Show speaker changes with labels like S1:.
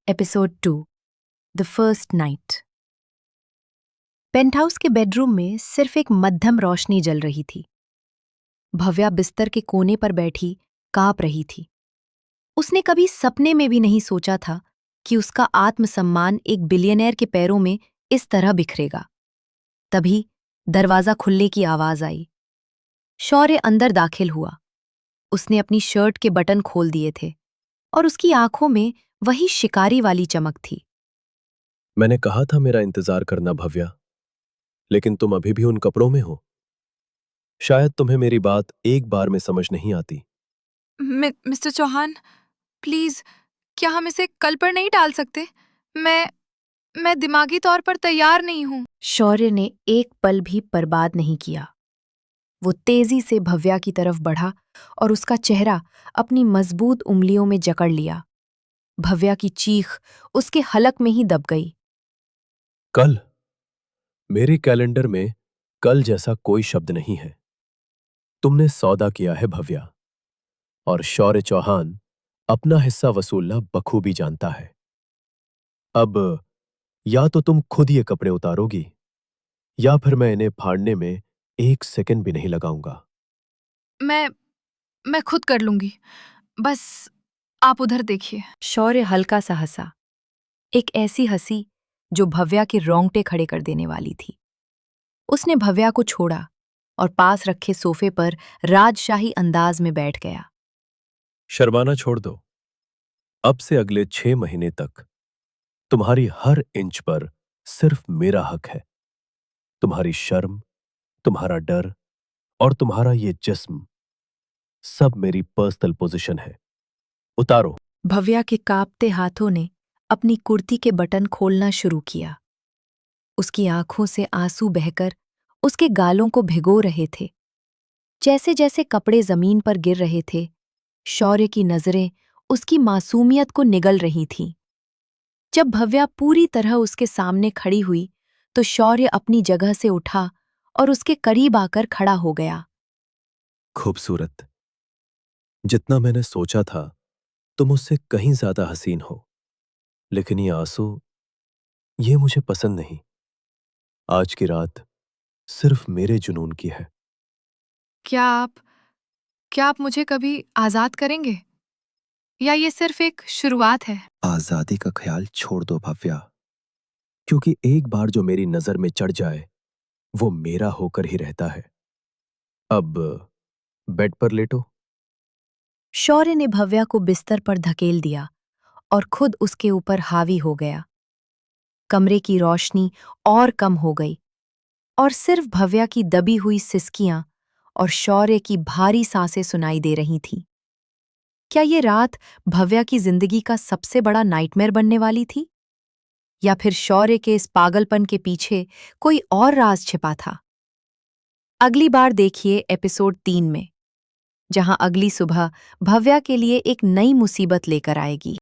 S1: Episode 2 the first night. Penthouse के bedroom में सिर्फ एक मध्यम रोशनी जल रही थी। भव्या बिस्तर के कोने पर बैठी कांप रही थी। उसने कभी सपने में भी नहीं सोचा था कि उसका आत्मसम्मान एक बिलियनेयर के पैरों में इस तरह बिखरेगा। तभी दरवाजा खुलने की आवाज आई। शौर्य अंदर दाखिल हुआ। उसने अपनी शर्ट के बटन खोल दिए थे और उसकी आंखों में वही शिकारी वाली चमक थी।
S2: मैंने कहा था मेरा इंतजार करना भव्या, लेकिन तुम अभी भी उन कपड़ों में हो। शायद तुम्हें मेरी बात एक बार में समझ नहीं आती।
S3: मिस्टर चौहान, प्लीज, क्या हम इसे कल पर नहीं टाल सकते? मैं दिमागी तौर पर तैयार नहीं हूँ।
S1: शौर्य ने एक पल भी बर्बाद नहीं किया। वो तेजी से भव्या की तरफ बढ़ा और उसका चेहरा अपनी मजबूत उंगलियों में जकड़ लिया। भव्या की चीख उसके हलक में ही दब गई।
S2: कल? मेरे कैलेंडर में कल जैसा कोई शब्द नहीं है। तुमने सौदा किया है भव्या, और शौर्य चौहान अपना हिस्सा वसूलना बखूबी जानता है। अब या तो तुम खुद ये कपड़े उतारोगी, या फिर मैं इन्हें फाड़ने में एक सेकंड भी नहीं लगाऊंगा।
S3: मैं मैं खुद कर लूंगी। बस आप उधर देखिए।
S1: शौर्य हल्का सा हंसा, एक ऐसी हंसी जो भव्या के रोंगटे खड़े कर देने वाली थी। उसने भव्या को छोड़ा और पास रखे सोफे पर राजशाही अंदाज में बैठ गया।
S2: शर्माना छोड़ दो। अब से अगले 6 महीने तक तुम्हारी हर इंच पर सिर्फ मेरा हक है। तुम्हारी शर्म, तुम्हारा डर और तुम्हारा ये जिस्म सब मेरी पर्सनल पोजीशन है। उतारो।
S1: भव्या के कांपते हाथों ने अपनी कुर्ती के बटन खोलना शुरू किया। उसकी आंखों से आंसू बहकर उसके गालों को भिगो रहे थे। जैसे जैसे कपड़े जमीन पर गिर रहे थे, शौर्य की नजरें उसकी मासूमियत को निगल रही थीं। जब भव्या पूरी तरह उसके सामने खड़ी हुई, तो शौर्य अपनी जगह से उठा और उसके करीब आकर खड़ा हो गया।
S2: खूबसूरत, जितना मैंने सोचा था तुम उससे कहीं ज्यादा हसीन हो। लेकिन ये आंसू, ये मुझे पसंद नहीं। आज की रात सिर्फ मेरे जुनून की है।
S3: क्या आप क्या आप मुझे कभी आजाद करेंगे, या ये सिर्फ एक शुरुआत है?
S2: आजादी का ख्याल छोड़ दो भव्या, क्योंकि एक बार जो मेरी नजर में चढ़ जाए वो मेरा होकर ही रहता है। अब बेड पर लेटो।
S1: शौर्य ने भव्या को बिस्तर पर धकेल दिया और खुद उसके ऊपर हावी हो गया। कमरे की रोशनी और कम हो गई और सिर्फ भव्या की दबी हुई सिसकियां और शौर्य की भारी सांसें सुनाई दे रही थीं। क्या ये रात भव्या की जिंदगी का सबसे बड़ा नाइटमेयर बनने वाली थी? या फिर शौर्य के इस पागलपन के पीछे कोई और राज छिपा था? अगली बार देखिए एपिसोड 3 में, जहां अगली सुबह भव्या के लिए एक नई मुसीबत लेकर आएगी।